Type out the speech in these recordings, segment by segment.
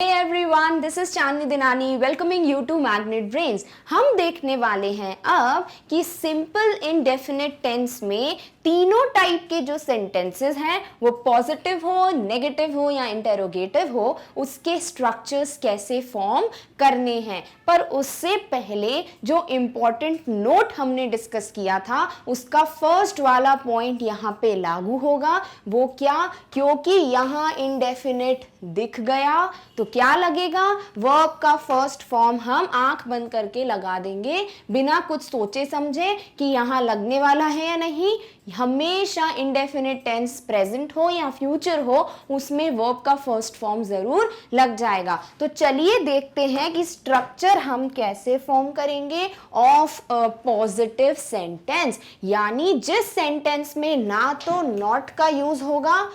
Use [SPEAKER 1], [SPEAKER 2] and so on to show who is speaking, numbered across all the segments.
[SPEAKER 1] Hey everyone, this is Chandni Dinani welcoming you to Magnet Brains. हम देखने वाले हैं अब कि सिंपल इंडेफिनिट टेंस में तीनों टाइप के जो सेंटेंसेस हैं वो पॉजिटिव हो, नेगेटिव हो या इंटेरोगेटिव हो, उसके स्ट्रक्चर्स कैसे फॉर्म करने हैं। पर उससे पहले जो इम्पॉर्टेंट नोट हमने डिस्कस किया था उसका फर्स्ट वाला पॉइंट यहाँ पे लागू होगा। वो क्या? क्योंकि यहाँ इंडेफिनिट दिख गया तो क्या लगेगा? वर्ब का फर्स्ट फॉर्म हम आंख बंद करके लगा देंगे बिना कुछ सोचे समझे कि यहाँ लगने वाला है या नहीं। हमेशा इंडेफिनिट टेंस प्रेजेंट हो या फ्यूचर हो उसमें वर्ब का फर्स्ट फॉर्म जरूर लग जाएगा। तो चलिए देखते हैं कि स्ट्रक्चर हम कैसे फॉर्म करेंगे ऑफ अ पॉजिटिव सेंटेंस। यानी जिस सेंटेंस में ना तो नॉट का यूज होगा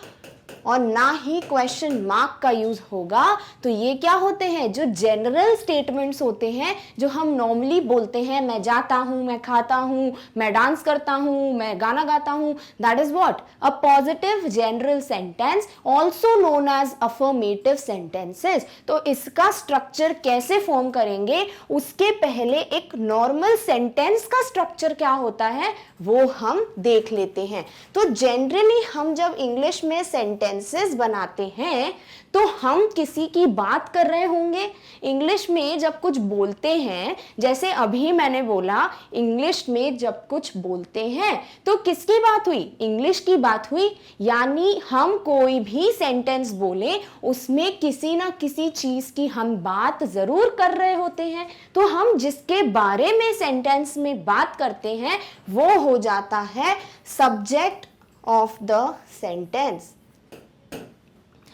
[SPEAKER 1] और ना ही क्वेश्चन मार्क का यूज होगा। तो ये क्या होते हैं? जो जनरल स्टेटमेंट्स होते हैं जो हम नॉर्मली बोलते हैं, मैं जाता हूं, मैं खाता हूं, मैं डांस करता हूं, मैं गाना गाता हूं, that is what a positive general sentence, also known as affirmative sentences. तो इसका स्ट्रक्चर कैसे फॉर्म करेंगे उसके पहले एक नॉर्मल सेंटेंस का स्ट्रक्चर क्या होता है वो हम देख लेते हैं। तो जनरली हम जब इंग्लिश में सेंटेंसेस बनाते हैं तो हम किसी की बात कर रहे होंगे। इंग्लिश में जब कुछ बोलते हैं, जैसे अभी मैंने बोला इंग्लिश में जब कुछ बोलते हैं तो किसकी बात हुई? इंग्लिश की बात हुई। यानी हम कोई भी सेंटेंस बोले उसमें किसी ना किसी चीज की हम बात जरूर कर रहे होते हैं। तो हम जिसके बारे में सेंटेंस में बात करते हैं वो हो जाता है सब्जेक्ट ऑफ द सेंटेंस,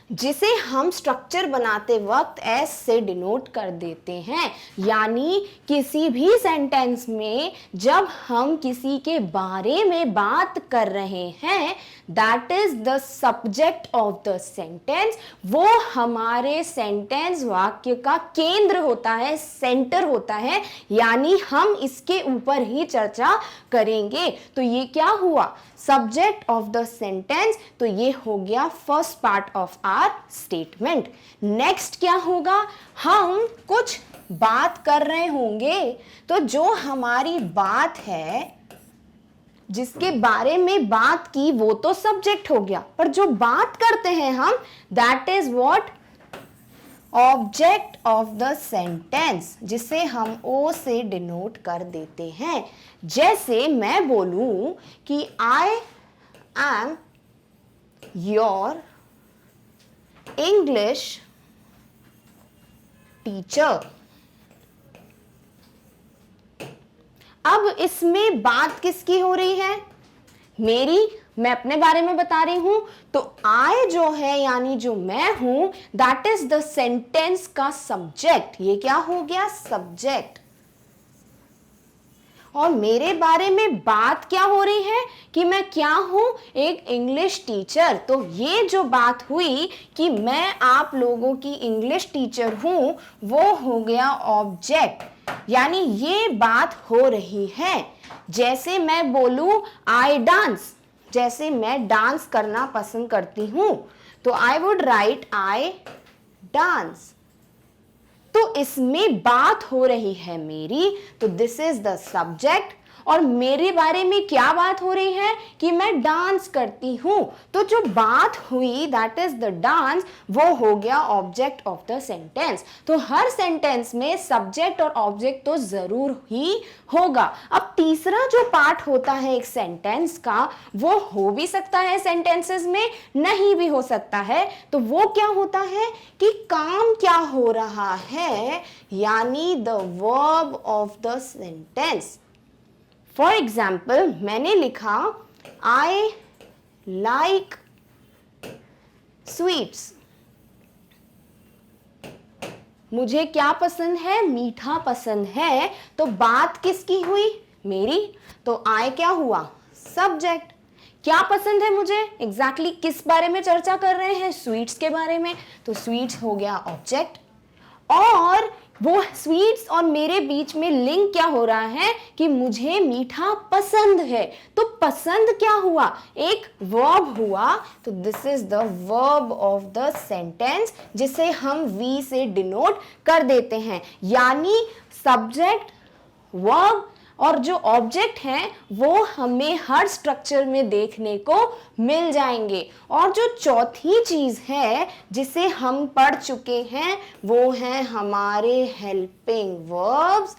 [SPEAKER 1] जिसे हम स्ट्रक्चर बनाते वक्त एस से डिनोट कर देते हैं। यानी किसी भी सेंटेंस में जब हम किसी के बारे में बात कर रहे हैं that is the subject of the sentence. वो हमारे सेंटेंस वाक्य का केंद्र होता है, सेंटर होता है। यानी हम इसके ऊपर ही चर्चा करेंगे। तो ये क्या हुआ? Subject of the sentence. तो ये हो गया first part of our statement. Next क्या होगा? हम कुछ बात कर रहे होंगे तो जो हमारी बात है, जिसके बारे में बात की वो तो सब्जेक्ट हो गया, पर जो बात करते हैं हम that is what object of the sentence, जिसे हम ओ से डिनोट कर देते हैं। जैसे मैं बोलूं कि I am your English teacher. अब इसमें बात किसकी हो रही है? मेरी। मैं अपने बारे में बता रही हूं। तो आई जो है यानी जो मैं हूं दैट इज द सेंटेंस का सब्जेक्ट। ये क्या हो गया? सब्जेक्ट। और मेरे बारे में बात क्या हो रही है कि मैं क्या हूं? एक इंग्लिश टीचर। तो ये जो बात हुई कि मैं आप लोगों की इंग्लिश टीचर हूं वो हो गया ऑब्जेक्ट। यानी ये बात हो रही है। जैसे मैं बोलूं आई डांस, जैसे मैं डांस करना पसंद करती हूं तो I would right I dance. तो इसमें बात हो रही है मेरी, तो दिस इज द सब्जेक्ट। और मेरे बारे में क्या बात हो रही है कि मैं डांस करती हूं। तो जो बात हुई दैट इज द डांस, वो हो गया ऑब्जेक्ट ऑफ द सेंटेंस। तो हर सेंटेंस में सब्जेक्ट और ऑब्जेक्ट तो जरूर ही होगा। अब तीसरा जो पार्ट होता है एक सेंटेंस का वो हो भी सकता है सेंटेंसेस में, नहीं भी हो सकता है। तो वो क्या होता है कि काम क्या हो रहा है, यानी the verb of the sentence. For example मैंने लिखा आई लाइक स्वीट्स। मुझे क्या पसंद है? मीठा पसंद है। तो बात किसकी हुई? मेरी। तो आई क्या हुआ? सब्जेक्ट। क्या पसंद है मुझे? एग्जैक्टली किस बारे में चर्चा कर रहे हैं? स्वीट्स के बारे में। तो स्वीट्स हो गया ऑब्जेक्ट। और वो स्वीट्स और मेरे बीच में लिंक क्या हो रहा है कि मुझे मीठा पसंद है। तो पसंद क्या हुआ, एक वर्ब हुआ, तो this is the verb of the sentence, जिसे हम वी से डिनोट कर देते हैं। यानी सब्जेक्ट, वर्ब और जो ऑब्जेक्ट हैं वो हमें हर स्ट्रक्चर में देखने को मिल जाएंगे। और जो चौथी चीज है जिसे हम पढ़ चुके हैं वो है हमारे हेल्पिंग वर्ब्स।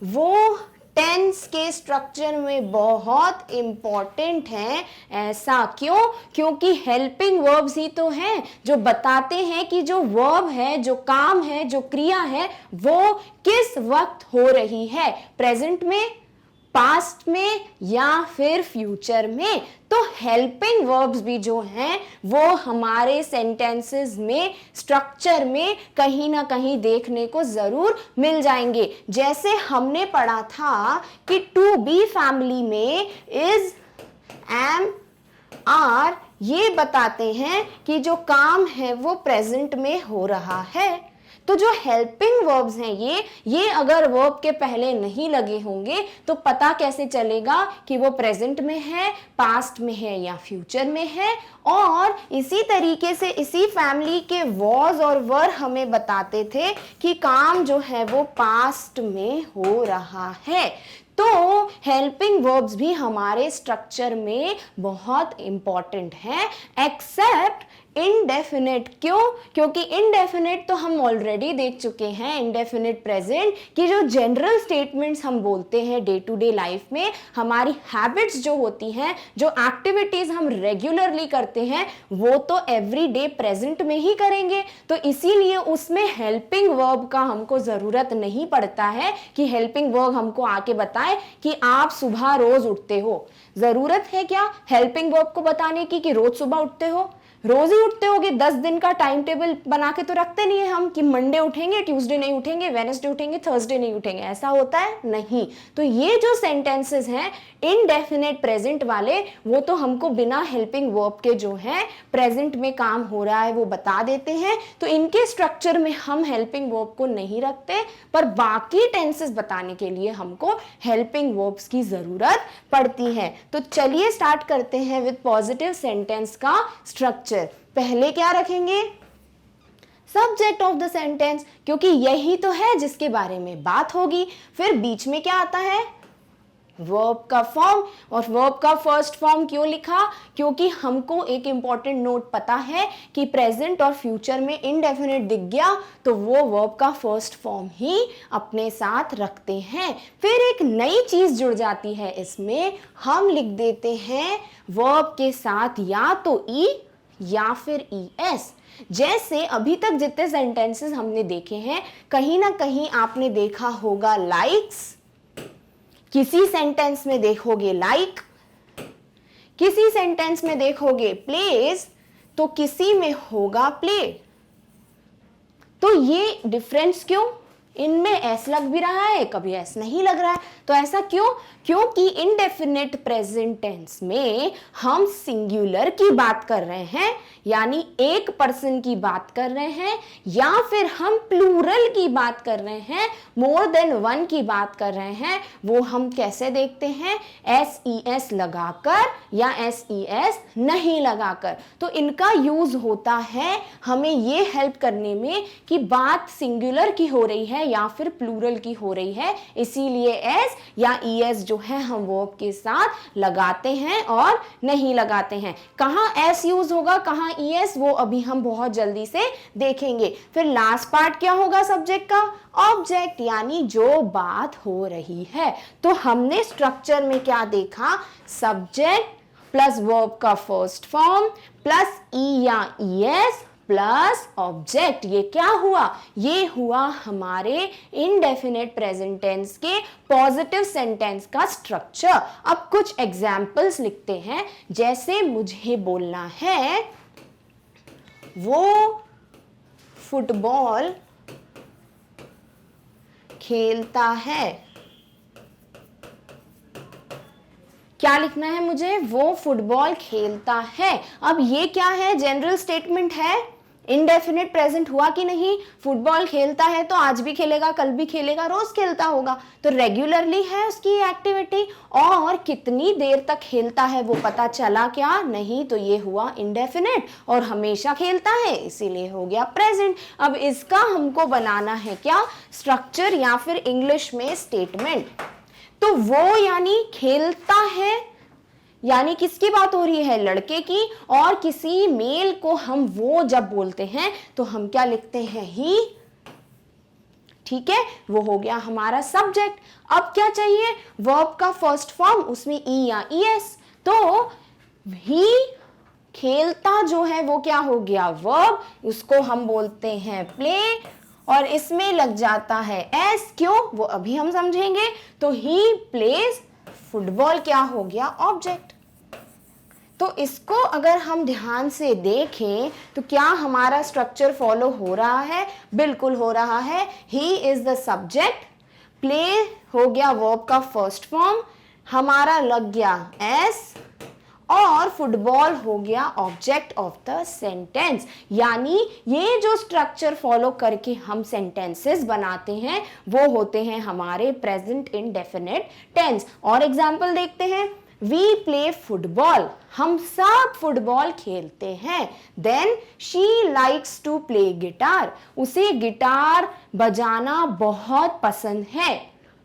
[SPEAKER 1] वो टेंस के स्ट्रक्चर में बहुत इंपॉर्टेंट है। ऐसा क्यों? क्योंकि हेल्पिंग वर्ब्स ही तो हैं जो बताते हैं कि जो वर्ब है, जो काम है, जो क्रिया है, वो किस वक्त हो रही है, प्रेजेंट में, पास्ट में या फिर फ्यूचर में। तो हेल्पिंग वर्ब्स भी जो हैं वो हमारे सेंटेंसेस में, स्ट्रक्चर में कहीं ना कहीं देखने को जरूर मिल जाएंगे। जैसे हमने पढ़ा था कि टू बी फैमिली में इज, एम, आर ये बताते हैं कि जो काम है वो प्रेजेंट में हो रहा है। तो जो हेल्पिंग वर्ब्स हैं ये अगर वर्ब के पहले नहीं लगे होंगे तो पता कैसे चलेगा कि वो प्रेजेंट में है, पास्ट में है या फ्यूचर में है। और इसी तरीके से इसी फैमिली के वॉज और वर हमें बताते थे कि काम जो है वो पास्ट में हो रहा है। तो हेल्पिंग वर्ब्स भी हमारे स्ट्रक्चर में बहुत इंपॉर्टेंट है, एक्सेप्ट इनडेफिनेट। क्यों? क्योंकि इनडेफिनेट तो हम ऑलरेडी देख चुके हैं, इनडेफिनेट प्रेजेंट की जो जनरल स्टेटमेंट्स हम बोलते हैं डे टू डे लाइफ में, हमारी हैबिट्स जो होती हैं, जो एक्टिविटीज हम रेगुलरली करते हैं, वो तो एवरी डे प्रेजेंट में ही करेंगे। तो इसीलिए उसमें हेल्पिंग वर्ब का हमको जरूरत नहीं पड़ता है कि हेल्पिंग वर्ब हमको आके बताए कि आप सुबह रोज उठते हो। जरूरत है क्या हेल्पिंग वर्ब को बताने की कि रोज सुबह उठते हो? रोज ही उठते होगे, 10 दिन का टाइम टेबल बना के तो रखते नहीं है हम कि मंडे उठेंगे, ट्यूसडे नहीं उठेंगे, वेडनेसडे उठेंगे, थर्सडे नहीं उठेंगे। ऐसा होता है? नहीं। तो ये जो सेंटेंसेस हैं इनडेफिनेट प्रेजेंट वाले, वो तो हमको बिना हेल्पिंग वर्ब के जो है प्रेजेंट में काम हो रहा है वो बता देते हैं। तो इनके स्ट्रक्चर में हम हेल्पिंग वर्ब को नहीं रखते, पर बाकी टेंसेस बताने के लिए हमको हेल्पिंग वर्ब्स की जरूरत पड़ती है। तो चलिए स्टार्ट करते हैं विद पॉजिटिव सेंटेंस का स्ट्रक्चर। पहले क्या रखेंगे? सब्जेक्ट ऑफ द सेंटेंस, क्योंकि यही तो है जिसके बारे में बात होगी। फिर बीच में क्या आता है? वर्ब का फॉर्म। और वर्ब का फर्स्ट फॉर्म क्यों लिखा? क्योंकि हमको एक इंपॉर्टेंट नोट पता है कि प्रेजेंट और फ्यूचर में इनडेफिनेट दिख गया तो वो वर्ब का फर्स्ट फॉर्म ही अपने साथ रखते हैं। फिर एक नई चीज जुड़ जाती है इसमें, हम लिख देते हैं वर्ब के साथ या तो ई या फिर ईएस। जैसे अभी तक जितने सेंटेंसेस हमने देखे हैं, कहीं ना कहीं आपने देखा होगा लाइक्स, किसी सेंटेंस में देखोगे लाइक, किसी सेंटेंस में देखोगे प्लेज, तो किसी में होगा प्ले। तो ये डिफरेंस क्यों? इनमें एस लग भी रहा है, कभी एस नहीं लग रहा है। तो ऐसा क्यों? क्योंकि इनडेफिनेट प्रेजेंट टेंस में हम सिंगुलर की बात कर रहे हैं, यानी एक पर्सन की बात कर रहे हैं, या फिर हम प्लूरल की बात कर रहे हैं, मोर देन वन की बात कर रहे हैं। वो हम कैसे देखते हैं? एस ई एस लगाकर या एस ई एस नहीं लगाकर। तो इनका यूज होता है हमें ये हेल्प करने में कि बात सिंगुलर की हो रही है या फिर प्लूरल की हो रही है, इसीलिए एस या ई एस जो है हम वर्ब के साथ लगाते हैं और नहीं लगाते हैं। कहां एस यूज होगा, कहां ई एस, वो अभी हम बहुत जल्दी से देखेंगे। फिर लास्ट पार्ट क्या होगा सब्जेक्ट का? ऑब्जेक्ट, यानी जो बात हो रही है। तो हमने स्ट्रक्चर में क्या देखा? सब्जेक्ट प्लस वर्ब का फर्स्ट फॉर्म प्लस ई या ई एस प्लस ऑब्जेक्ट। ये क्या हुआ? ये हुआ हमारे इनडेफिनेट प्रेजेंट टेंस के पॉजिटिव सेंटेंस का स्ट्रक्चर। अब कुछ एग्जाम्पल्स लिखते हैं। जैसे मुझे बोलना है वो फुटबॉल खेलता है। क्या लिखना है मुझे? वो फुटबॉल खेलता है। अब ये क्या है? जनरल स्टेटमेंट है इनडेफिनिट प्रेजेंट हुआ कि नहीं? फुटबॉल खेलता है तो आज भी खेलेगा, कल भी खेलेगा, रोज खेलता होगा, तो रेगुलरली है उसकी एक्टिविटी। और कितनी देर तक खेलता है वो पता चला क्या? नहीं, तो ये हुआ इनडेफिनिट। और हमेशा खेलता है इसीलिए हो गया प्रेजेंट। अब इसका हमको बनाना है क्या? स्ट्रक्चर या फिर इंग्लिश में स्टेटमेंट। तो वो यानी खेलता है, यानी किसकी बात हो रही है? लड़के की। और किसी मेल को हम वो जब बोलते हैं तो हम क्या लिखते हैं? ही। ठीक है, वो हो गया हमारा सब्जेक्ट। अब क्या चाहिए? वर्ब का फर्स्ट फॉर्म, उसमें ई या ईएस। तो ही खेलता जो है वो क्या हो गया? वर्ब, उसको हम बोलते हैं प्ले, और इसमें लग जाता है एस। क्यों? वो अभी हम समझेंगे। तो ही प्लेज फुटबॉल क्या हो गया? ऑब्जेक्ट। तो इसको अगर हम ध्यान से देखें तो क्या हमारा स्ट्रक्चर फॉलो हो रहा है? बिल्कुल हो रहा है। He is the subject, play हो गया वर्ब का फर्स्ट फॉर्म, हमारा लग गया एस, और फुटबॉल हो गया ऑब्जेक्ट ऑफ द सेंटेंस। यानी ये जो स्ट्रक्चर फॉलो करके हम सेंटेंसेस बनाते हैं वो होते हैं हमारे प्रेजेंट इंडेफिनिट टेंस। और एग्जांपल देखते हैं। वी प्ले फुटबॉल, हम सब फुटबॉल खेलते हैं। Then she likes to play guitar, उसे गिटार बजाना बहुत पसंद है।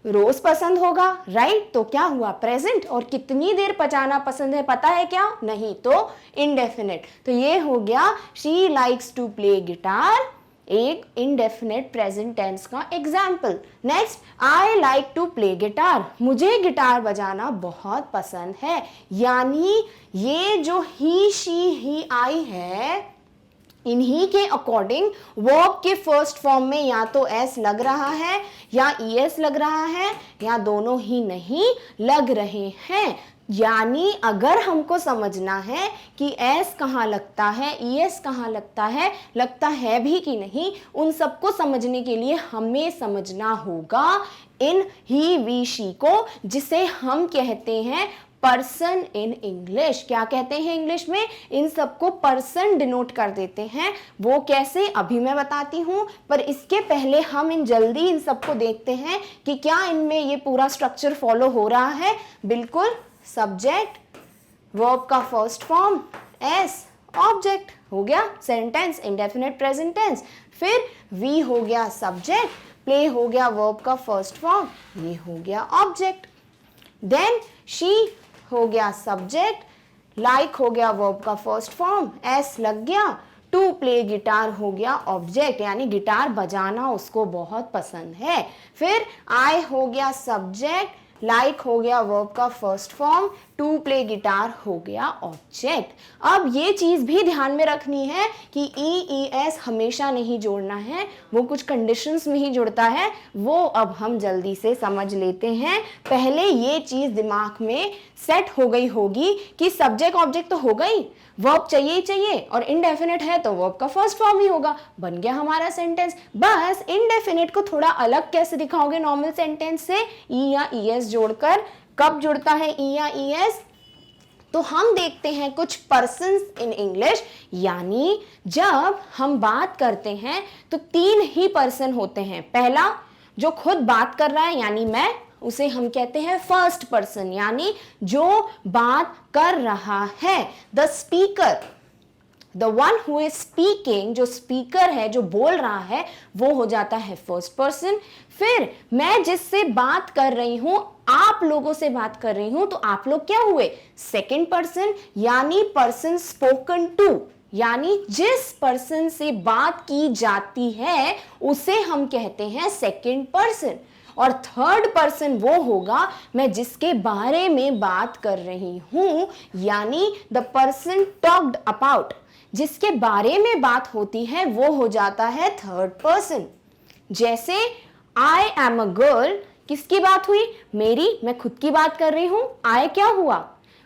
[SPEAKER 1] रोज पसंद होगा, राइट? तो क्या हुआ? प्रेजेंट। और कितनी देर बजाना पसंद है पता है क्या? नहीं, तो इनडेफिनिट। तो ये हो गया she likes to play guitar, एक इनडेफिनिट प्रेजेंट टेंस का example. Next, I like to play guitar, मुझे गिटार बजाना बहुत पसंद है। यानी ये जो ही, शी, ही, आई है, इन्हीं के अकॉर्डिंग वर्ब के फर्स्ट फॉर्म में या तो एस लग रहा है या ईएस लग रहा है, या दोनों ही नहीं लग रहे हैं। यानी अगर हमको समझना है कि एस कहाँ लगता है, ईएस कहाँ लगता है भी कि नहीं, उन सबको समझने के लिए हमें समझना होगा इन ही, वी, शी को, जिसे हम कहते हैं पर्सन इन इंग्लिश। क्या कहते हैं इंग्लिश में? इन सबको पर्सन डिनोट कर देते हैं। वो कैसे, अभी मैं बताती हूं, पर इसके पहले हम जल्दी इन सबको देखते हैं कि क्या इनमें ये पूरा स्ट्रक्चर फॉलो हो रहा है। बिल्कुल, सब्जेक्ट, वर्ब का फर्स्ट फॉर्म एस, ऑब्जेक्ट हो गया सेंटेंस इंडेफिनिट प्रेजेंट टेंस। फिर वी हो गया सब्जेक्ट, प्ले हो गया वर्ब का फर्स्ट फॉर्म, ये हो गया ऑब्जेक्ट। देन शी हो गया सब्जेक्ट, लाइक हो गया वर्ब का फर्स्ट फॉर्म, एस लग गया, टू प्ले गिटार हो गया ऑब्जेक्ट, यानी गिटार बजाना उसको बहुत पसंद है। फिर आई हो गया सब्जेक्ट, लाइक हो गया वर्ब का first form, to play guitar हो गया ऑब्जेक्ट। अब ये चीज भी ध्यान में रखनी है कि ई एस हमेशा नहीं जोड़ना है, वो कुछ कंडीशंस में ही जुड़ता है। वो अब हम जल्दी से समझ लेते हैं। पहले ये चीज दिमाग में सेट हो गई होगी कि सब्जेक्ट ऑब्जेक्ट तो हो गई, वर्ब चाहिए ही चाहिए, और इनडेफिनिट है तो वर्ब का फर्स्ट फॉर्म ही होगा, बन गया हमारा सेंटेंस। बस इनडेफिनिट को थोड़ा अलग कैसे दिखाओगे नॉर्मल सेंटेंस से? ई या ई एस जोड़कर। कब जुड़ता है ई या ई एस? तो हम देखते हैं कुछ पर्सन्स इन इंग्लिश, यानी जब हम बात करते हैं तो तीन ही पर्सन होते हैं। पहला जो खुद बात कर रहा है यानी मैं, उसे हम कहते हैं फर्स्ट पर्सन, यानी जो बात कर रहा है। The speaker, the one who is speaking, जो स्पीकर है, जो बोल रहा है, वो हो जाता है फर्स्ट पर्सन। फिर मैं जिससे बात कर रही हूं, आप लोगों से बात कर रही हूं, तो आप लोग क्या हुए? सेकंड पर्सन, यानी पर्सन स्पोकन टू, यानी जिस पर्सन से बात की जाती है उसे हम कहते हैं सेकंड पर्सन। और थर्ड पर्सन वो होगा मैं जिसके बारे में बात कर रही हूं, यानी द पर्सन टॉक्ड अबाउट, जिसके बारे में बात होती है वो हो जाता है थर्ड पर्सन। जैसे आई एम अ गर्ल, किसकी बात हुई? मेरी, मैं खुद की बात कर रही हूं। आई क्या हुआ?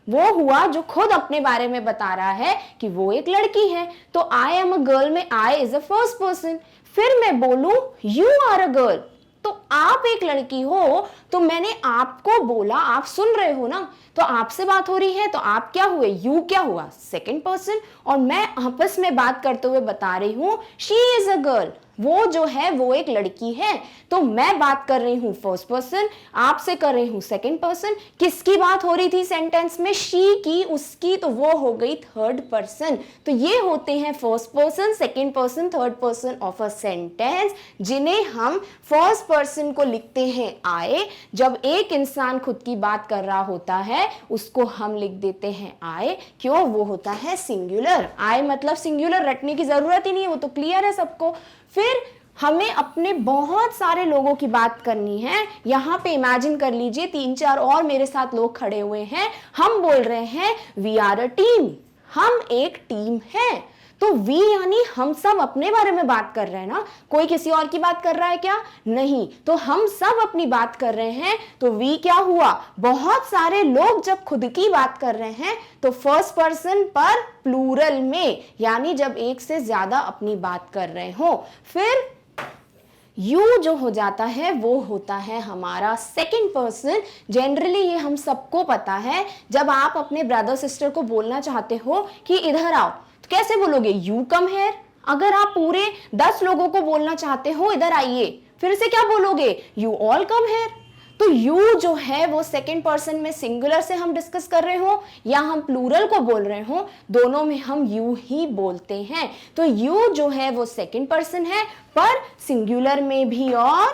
[SPEAKER 1] वो हुआ जो खुद अपने बारे में बता रहा है कि वो एक लड़की है। तो आई एम अ गर्ल में I is a first person. फिर मैं बोलूं यू आर अ गर्ल, तो आप एक लड़की हो, तो मैंने आपको बोला, आप सुन रहे हो ना, तो आपसे बात हो रही है, तो आप क्या हुए, यू क्या हुआ, सेकंड पर्सन, और मैं आपस में बात करते हुए बता रही हूं शी इज अ गर्ल, वो जो है वो एक लड़की है। तो मैं बात कर रही हूं फर्स्ट पर्सन, आपसे कर रही हूं सेकंड पर्सन। किसकी बात हो रही थी सेंटेंस में, शी की, उसकी, तो वो हो गई थर्ड पर्सन। तो ये होते हैं first person, second person, third person of a sentence, जिन्हें हम फर्स्ट पर्सन को लिखते हैं आई। जब एक इंसान खुद की बात कर रहा होता है उसको हम लिख देते हैं आई, क्यों, वो होता है सिंगुलर। आई मतलब सिंगुलर, रटने की जरूरत ही नहीं है, वो तो क्लियर है सबको। फिर हमें अपने बहुत सारे लोगों की बात करनी है। यहां पे इमेजिन कर लीजिए 3-4 और मेरे साथ लोग खड़े हुए हैं, हम बोल रहे हैं वी आर अ टीम, हम एक टीम हैं। तो वी यानी हम सब अपने बारे में बात कर रहे हैं ना, कोई किसी और की बात कर रहा है क्या, नहीं, तो हम सब अपनी बात कर रहे हैं। तो वी क्या हुआ, बहुत सारे लोग जब खुद की बात कर रहे हैं तो फर्स्ट पर्सन पर प्लूरल में, यानी जब एक से ज्यादा अपनी बात कर रहे हो। फिर यू जो हो जाता है वो होता है हमारा सेकंड पर्सन। जनरली ये हम सबको पता है, जब आप अपने ब्रदर सिस्टर को बोलना चाहते हो कि इधर आओ, तो कैसे बोलोगे, यू कम हेयर। अगर आप पूरे 10 लोगों को बोलना चाहते हो इधर आइए, फिर से क्या बोलोगे, यू ऑल कम हेयर। तो यू जो है वो सेकंड पर्सन में सिंगुलर से हम डिस्कस कर रहे हो या हम प्लूरल को बोल रहे हो, दोनों में हम यू ही बोलते हैं। तो यू जो है वो सेकंड पर्सन है, पर सिंगुलर में भी और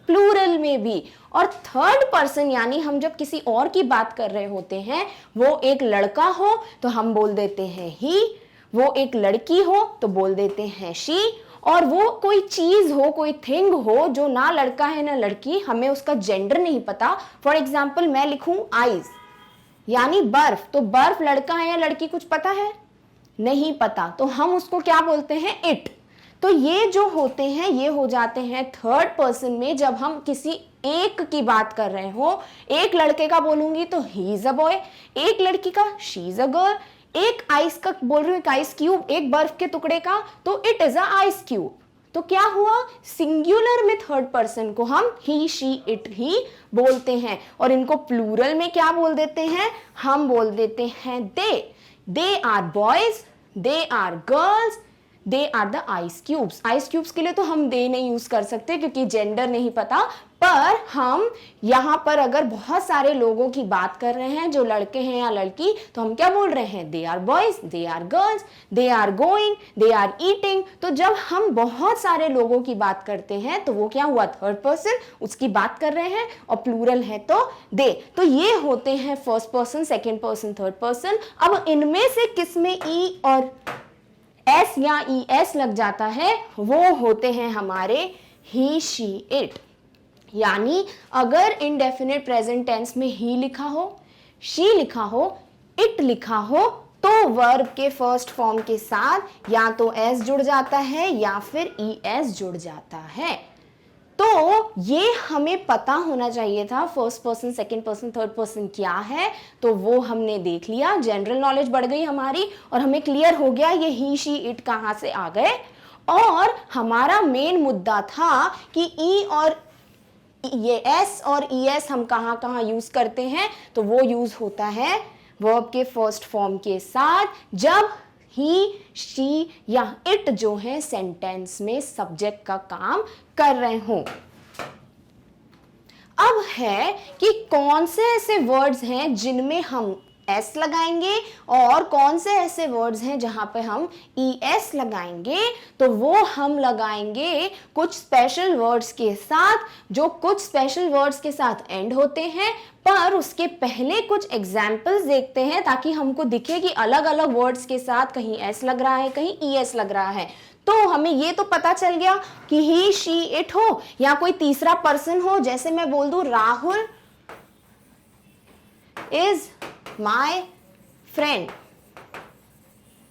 [SPEAKER 1] प्लूरल में भी। और थर्ड पर्सन यानी हम जब किसी और की बात कर रहे होते हैं, वो एक लड़का हो तो हम बोल देते हैं ही, वो एक लड़की हो तो बोल देते हैं शी, और वो कोई चीज हो, कोई थिंग हो जो ना लड़का है ना लड़की, हमें उसका जेंडर नहीं पता। फॉर एग्जाम्पल मैं लिखूं आइज यानी बर्फ, तो बर्फ लड़का है या लड़की कुछ पता है, नहीं पता, तो हम उसको क्या बोलते हैं, इट। तो ये जो होते हैं ये हो जाते हैं थर्ड पर्सन में, जब हम किसी एक की बात कर रहे हो। एक लड़के का बोलूंगी तो ही इज अ बॉय, एक लड़की का शी इज अ गर्ल, एक आइस का बोल रही हूं, एक आइस क्यूब, एक बर्फ के टुकड़े का तो it is a ice cube. तो क्या हुआ, सिंगुलर में थर्ड पर्सन को हम ही शी इट ही बोलते हैं, और इनको प्लूरल में क्या बोल देते हैं, हम बोल देते हैं they are boys, they are girls, they are the ice cubes. Ice cubes के लिए तो हम दे नहीं यूज कर सकते क्योंकि जेंडर नहीं पता, पर हम यहां पर अगर बहुत सारे लोगों की बात कर रहे हैं जो लड़के हैं या लड़की, तो हम क्या बोल रहे हैं, they are boys, they are girls, they are going, they are eating. तो जब हम बहुत सारे लोगों की बात करते हैं तो वो क्या हुआ, थर्ड पर्सन, उसकी बात कर रहे हैं, और प्लूरल है तो दे। तो ये होते हैं first person, second person, third person. अब इनमें से किसमें ई और एस या ई एस लग जाता है, वो होते हैं हमारे ही शी इट। यानी अगर इनडेफिनिट प्रेजेंट टेंस में ही लिखा हो, शी लिखा हो, इट लिखा हो, तो वर्ब के फर्स्ट फॉर्म के साथ या तो एस जुड़ जाता है या फिर ई एस जुड़ जाता है। तो ये हमें पता होना चाहिए था first person, second person, third person क्या है, तो वो हमने देख लिया, जनरल नॉलेज बढ़ गई हमारी और हमें क्लियर हो गया ये ही शी इट कहां से आ गए। और हमारा मेन मुद्दा था कि ई और ये एस और ई एस हम कहां कहां यूज करते हैं, तो वो यूज होता है वर्ब के फर्स्ट फॉर्म के साथ, जब ही, शी या इट जो है सेंटेंस में सब्जेक्ट का काम कर रहे हो। अब है कि कौन से ऐसे वर्ड्स हैं जिनमें हम एस लगाएंगे और कौन से ऐसे वर्ड्स हैं जहां पे हम ई एस लगाएंगे। तो वो हम लगाएंगे कुछ स्पेशल वर्ड्स के साथ, जो कुछ स्पेशल वर्ड्स के साथ एंड होते हैं। पर उसके पहले कुछ एग्जाम्पल्स देखते हैं ताकि हमको दिखे कि अलग अलग वर्ड्स के साथ कहीं एस लग रहा है, कहीं ई एस लग रहा है। तो हमें ये तो पता चल गया कि ही, शी, इट हो या कोई तीसरा पर्सन हो। जैसे मैं बोल दूं Rahul is my friend,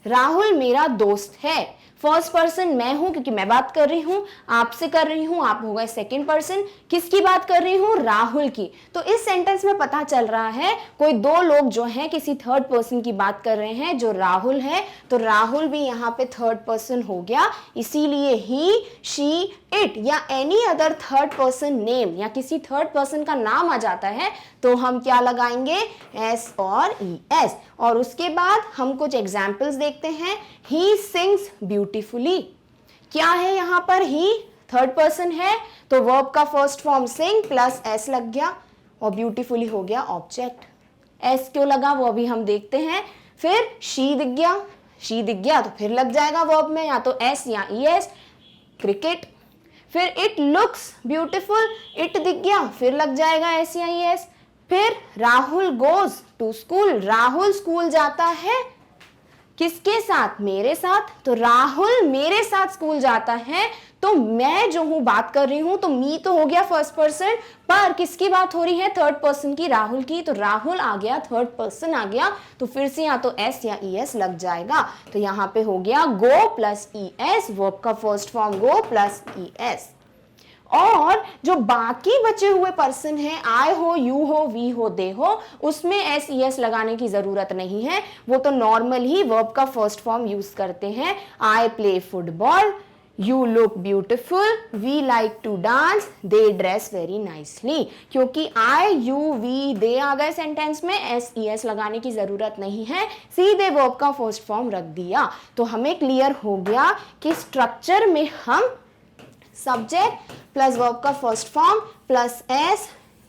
[SPEAKER 1] Rahul मेरा दोस्त है। फर्स्ट पर्सन मैं हूं क्योंकि मैं बात कर रही हूं, आपसे कर रही हूं, आप हो गए सेकंड पर्सन। किसकी बात कर रही हूं? राहुल की। तो इस सेंटेंस में पता चल रहा है कोई दो लोग जो हैं किसी थर्ड पर्सन की बात कर रहे हैं जो राहुल है, तो राहुल भी यहाँ पे थर्ड पर्सन हो गया, इसीलिए ही, शी, इट या any other third person name या किसी थर्ड पर्सन का नाम आ जाता है तो हम क्या लगाएंगे? एस और ई एस। और उसके बाद हम कुछ एग्जाम्पल्स देखते हैं। ही सिंग्स ब्यूटीफुली, क्या है यहाँ पर? ही थर्ड पर्सन है तो वर्ब का फर्स्ट फॉर्म सिंग प्लस एस लग गया और ब्यूटीफुली हो गया ऑब्जेक्ट। एस क्यों लगा वो अभी हम देखते हैं। फिर शी दिख गया, शी दिख गया तो फिर लग जाएगा वर्ब में या तो एस या ई एस। क्रिकेट। फिर इट लुक्स ब्यूटीफुल, इट दिख गया फिर लग जाएगा एस या ई एस। फिर Rahul goes to school, Rahul school जाता है किसके साथ? मेरे साथ। तो राहुल मेरे साथ स्कूल जाता है तो मैं जो हूं बात कर रही हूं तो मी तो हो गया फर्स्ट पर्सन, पर किसकी बात हो रही है? थर्ड पर्सन की, राहुल की। तो राहुल आ गया, थर्ड पर्सन आ गया, तो फिर से या तो एस या ई एस लग जाएगा। तो यहां पे हो गया गो प्लस ई एस, वर्ब का फर्स्ट फॉर्म गो प्लस ई एस। और जो बाकी बचे हुए पर्सन हैं, आई हो, यू हो, वी हो, दे हो, उसमें एस ई एस लगाने की जरूरत नहीं है, वो तो नॉर्मल ही वर्ब का फर्स्ट फॉर्म यूज करते हैं। I play football, you look beautiful, we like to dance, they dress very nicely. क्योंकि आई, यू, वी, दे आ गए सेंटेंस में, एस ई एस लगाने की जरूरत नहीं है, सीधे वर्ब का फर्स्ट फॉर्म रख दिया। तो हमें क्लियर हो गया कि स्ट्रक्चर में हम सब्जेक्ट प्लस वर्ब का first form plus S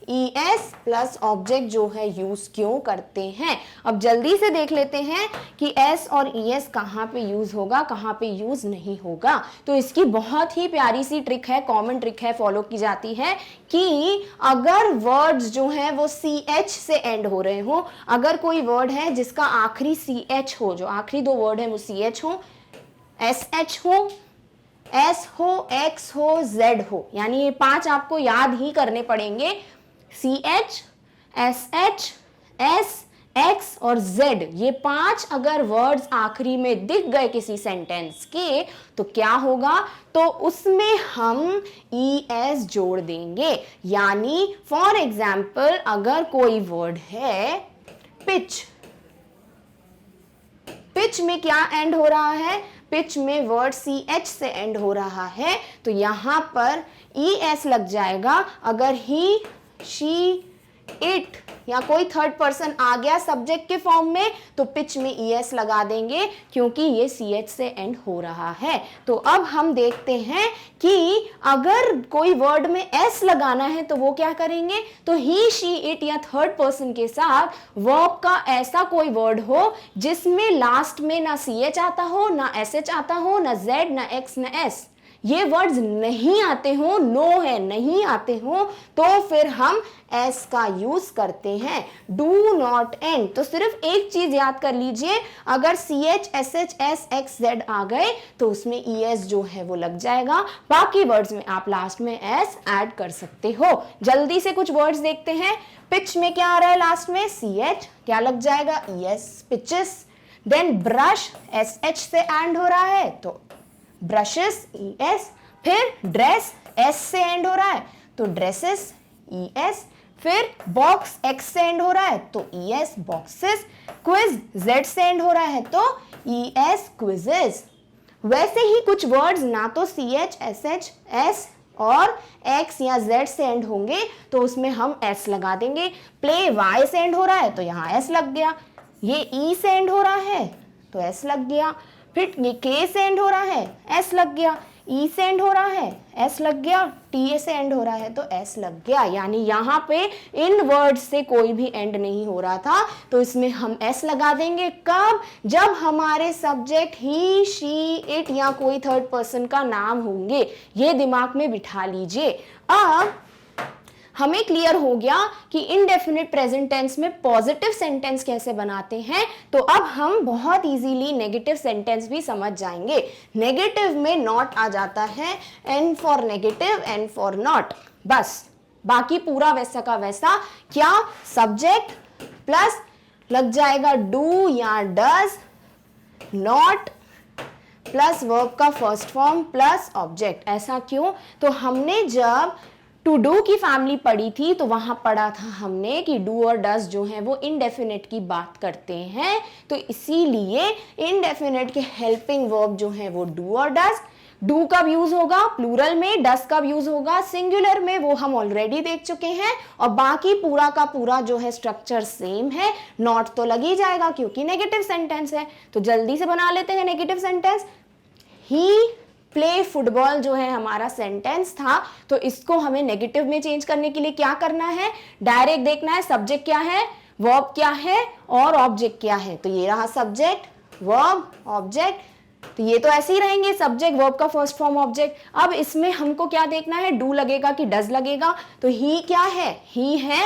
[SPEAKER 1] E S plus object जो है यूज क्यों करते हैं। अब जल्दी से देख लेते हैं कि एस और ई एस कहाँ पे यूज होगा, कहाँ पे यूज नहीं होगा। तो इसकी बहुत ही प्यारी सी ट्रिक है, कॉमन ट्रिक है, फॉलो की जाती है कि अगर वर्ड्स जो हैं वो सी एच से एंड हो रहे हो, अगर कोई वर्ड है जिसका आखिरी सी एच हो, जो आखिरी दो वर्ड है वो सी एच हो, एस एच हो, एस हो, एक्स हो, जेड हो, यानी ये 5 आपको याद ही करने पड़ेंगे। C H, S H, S, X और जेड, ये 5 अगर वर्ड्स आखिरी में दिख गए किसी सेंटेंस के तो क्या होगा? तो उसमें हम ई एस जोड़ देंगे। यानी फॉर एग्जाम्पल अगर कोई वर्ड है पिच, पिच में क्या एंड हो रहा है? पिच में वर्ड सी एच से एंड हो रहा है, तो यहां पर ई एस लग जाएगा। अगर ही, शी, इट या कोई थर्ड पर्सन आ गया सब्जेक्ट के फॉर्म में तो पिच में ई एस लगा देंगे क्योंकि ये सी एच से एंड हो रहा है। तो अब हम देखते हैं कि अगर कोई वर्ड में एस लगाना है तो वो क्या करेंगे? तो ही, शी, इट या थर्ड पर्सन के साथ वर्ब का ऐसा कोई वर्ड हो जिसमें लास्ट में ना सी एच आता हो, ना एस एच आता हो, ना जेड, ना एक्स, ना एस, ये वर्ड्स नहीं आते हो, नो है, नहीं आते हो, तो फिर हम एस का यूज करते हैं। Do not end. तो सिर्फ एक चीज याद कर लीजिए, अगर C H, S H, S, X, Z आ गए तो उसमें ई एस जो है वो लग जाएगा। बाकी वर्ड्स में आप लास्ट में एस ऐड कर सकते हो। जल्दी से कुछ वर्ड्स देखते हैं। पिच में क्या आ रहा है लास्ट में? सी एच, क्या लग जाएगा? E S, pitches. Then brush, S H से एंड हो रहा है तो ब्रशेस, ई एस। फिर ड्रेस, एस से एंड हो रहा है तो ड्रेसेस, ई एस। फिर बॉक्स, एक्स से एंड हो रहा है तो E S, boxes. Quiz, Z से एंड हो रहा है तो ई एस, क्विजेस। वैसे ही कुछ वर्ड्स ना तो C H, S H, S और एक्स या जेड से एंड होंगे तो उसमें हम एस लगा देंगे। प्ले, वाई से एंड हो रहा है तो यहाँ एस लग गया। ये ई से एंड हो रहा है तो एस लग गया। फिर ये के से एंड हो रहा है, एस लग गया। ई से एंड हो रहा है, एस लग गया। टी ए से एंड हो रहा है तो एस लग गया। यानी यहाँ पे इन वर्ड्स से कोई भी एंड नहीं हो रहा था तो इसमें हम एस लगा देंगे। कब? जब हमारे सब्जेक्ट ही, शी, इट या कोई थर्ड पर्सन का नाम होंगे। ये दिमाग में बिठा लीजिए। अब हमें क्लियर हो गया कि इनडेफिनिट प्रेजेंट टेंस में पॉजिटिव सेंटेंस कैसे बनाते हैं। तो अब हम बहुत इजीली नेगेटिव सेंटेंस भी समझ जाएंगे। नेगेटिव में नॉट आ जाता है, N for negative, N for not, बस। बाकी पूरा वैसा का वैसा। क्या? सब्जेक्ट प्लस लग जाएगा डू या डज, नॉट प्लस वर्ब का फर्स्ट फॉर्म प्लस ऑब्जेक्ट। ऐसा क्यों? तो हमने जब टू डू की फैमिली पढ़ी थी तो वहां पढ़ा था हमने कि डू और डज जो है वो इनडेफिनेट की बात करते हैं, तो इसीलिए इनडेफिनेट के हेल्पिंग वर्ब जो है वो डू और डज। डू कब यूज होगा? प्लूरल में। डज कब यूज होगा? सिंगुलर में। वो हम ऑलरेडी देख चुके हैं। और बाकी पूरा का पूरा जो है स्ट्रक्चर सेम है। नॉट तो लग ही जाएगा क्योंकि नेगेटिव सेंटेंस है। तो जल्दी से बना लेते हैं नेगेटिव सेंटेंस। ही प्ले फुटबॉल जो है हमारा सेंटेंस था, तो इसको हमें नेगेटिव में चेंज करने के लिए क्या करना है? डायरेक्ट देखना है सब्जेक्ट क्या है, वर्ब क्या है और ऑब्जेक्ट क्या है। तो ये रहा सब्जेक्ट, वर्ब, ऑब्जेक्ट। तो ये तो ऐसे ही रहेंगे, सब्जेक्ट वर्ब का फर्स्ट फॉर्म ऑब्जेक्ट। अब इसमें हमको क्या देखना है? डू लगेगा कि डज लगेगा। तो ही क्या है? ही है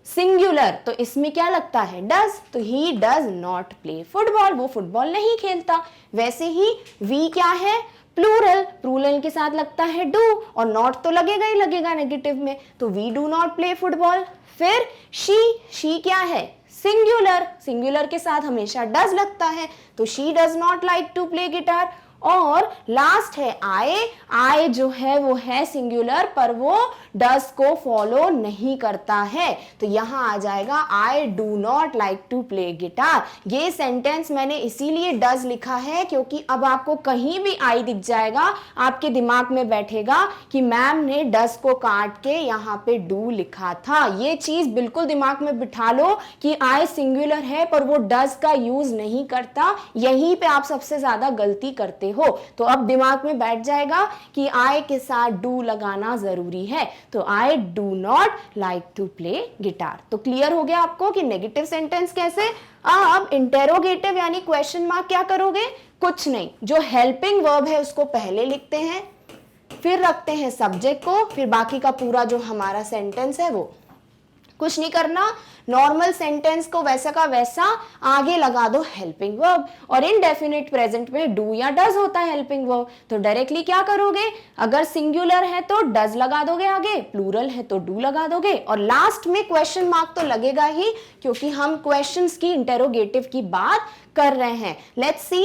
[SPEAKER 1] सिंगुलर, तो इसमें क्या लगता है? डज। तो he does not play football, वो फुटबॉल नहीं खेलता। वैसे ही वी क्या है? प्लूरल, प्लूरल के साथ लगता है डू और नॉट तो लगेगा ही लगेगा नेगेटिव में, तो we do not play football. फिर शी क्या है? सिंगुलर, सिंगुलर के साथ हमेशा डज लगता है, तो she does not like to play guitar. और लास्ट है आई जो है वो है सिंगुलर पर वो डज को फॉलो नहीं करता है, तो यहां आ जाएगा I do not like to play guitar. ये सेंटेंस मैंने इसीलिए डज लिखा है क्योंकि अब आपको कहीं भी आई दिख जाएगा आपके दिमाग में बैठेगा कि मैम ने डज को काट के यहाँ पे डू लिखा था। ये चीज बिल्कुल दिमाग में बिठा लो कि आई सिंगुलर है पर वो डज का यूज नहीं करता, यहीं पे आप सबसे ज्यादा गलती करते हो। तो अब दिमाग में बैठ जाएगा कि आई के साथ डू लगाना जरूरी है, तो I do not like to play guitar. तो क्लियर हो गया आपको कि नेगेटिव सेंटेंस कैसे। अब इंटेरोगेटिव यानी क्वेश्चन मार्क क्या करोगे? कुछ नहीं, जो हेल्पिंग वर्ब है उसको पहले लिखते हैं, फिर रखते हैं सब्जेक्ट को, फिर बाकी का पूरा जो हमारा सेंटेंस है वो। कुछ नहीं करना, नॉर्मल सेंटेंस को वैसा का वैसा आगे लगा दो हेल्पिंग वर्ब। और इनडेफिनिट प्रेजेंट में डू या डज होता है हेल्पिंग वर्ब, तो डायरेक्टली क्या करोगे? अगर सिंगुलर है तो डज लगा दोगे आगे, प्लूरल है तो डू लगा दोगे, और लास्ट में क्वेश्चन मार्क तो लगेगा ही क्योंकि हम क्वेश्चंस की इंटेरोगेटिव की बात कर रहे हैं। Let's see,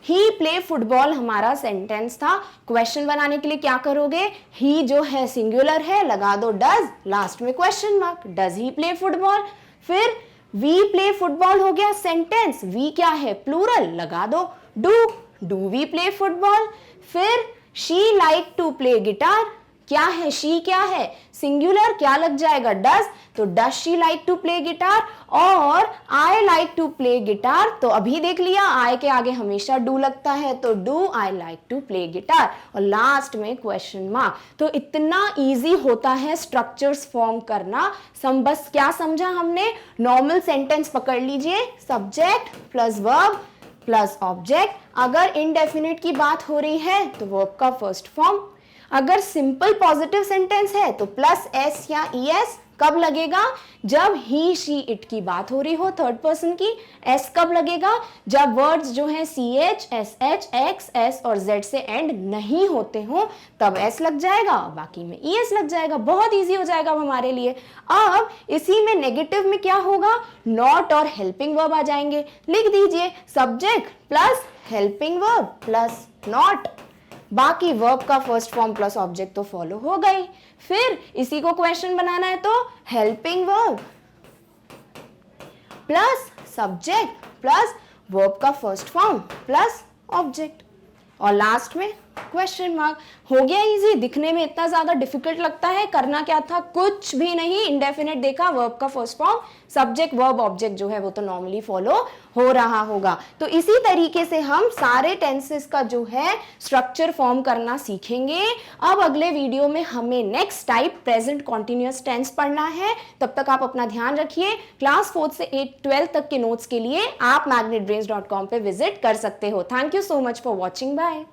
[SPEAKER 1] he play football हमारा सेंटेंस था। क्वेश्चन बनाने के लिए क्या करोगे? ही जो है सिंगुलर है, लगा दो डज, लास्ट में question mark, does he play football. फिर वी प्ले फुटबॉल हो गया सेंटेंस, वी क्या है? प्लूरल, लगा दो डू वी प्ले फुटबॉल। फिर she like to play guitar, क्या है? शी क्या है? सिंगुलर, क्या लग जाएगा? डज, तो does she like to play guitar. और I like to play guitar, तो अभी देख लिया आई के आगे हमेशा डू लगता है, तो do I like to play guitar, और लास्ट में क्वेश्चन मार्क। तो इतना इजी होता है स्ट्रक्चर्स फॉर्म करना। बस क्या समझा हमने? नॉर्मल सेंटेंस पकड़ लीजिए, subject plus verb plus object. अगर इनडेफिनिट की बात हो रही है तो वर्ब का फर्स्ट फॉर्म। अगर सिंपल पॉजिटिव सेंटेंस है तो प्लस एस या ईएस कब लगेगा? जब ही शी इट की बात हो रही हो थर्ड पर्सन की। एस कब लगेगा? जब वर्ड्स जो है C H, S H, X, S और जेड से एंड नहीं होते हो तब एस लग जाएगा, बाकी में ई एस लग जाएगा। बहुत इजी हो जाएगा अब हमारे लिए। अब इसी में नेगेटिव में क्या होगा? नॉट और हेल्पिंग वर्ब आ जाएंगे। लिख दीजिए subject plus helping verb plus not, बाकी वर्ब का फर्स्ट फॉर्म प्लस ऑब्जेक्ट तो फॉलो हो गई। फिर इसी को क्वेश्चन बनाना है तो helping verb plus subject plus verb का फर्स्ट फॉर्म प्लस ऑब्जेक्ट, और लास्ट में क्वेश्चन मार्क। हो गया इजी। दिखने में इतना ज्यादा डिफिकल्ट लगता है, करना क्या था? कुछ भी नहीं। इंडेफिनिट देखा, वर्ब का first form, subject verb object जो है वो तो नॉर्मली फॉलो हो रहा होगा। तो इसी तरीके से हम सारे टेंसेस का जो है स्ट्रक्चर फॉर्म करना सीखेंगे। अब अगले वीडियो में हमें next type present continuous tense पढ़ना है। तब तक आप अपना ध्यान रखिए। क्लास 4 से 12 तक के नोट्स के लिए आप magnetbrains.com पे विजिट कर सकते हो। Thank you so much for watching. Bye.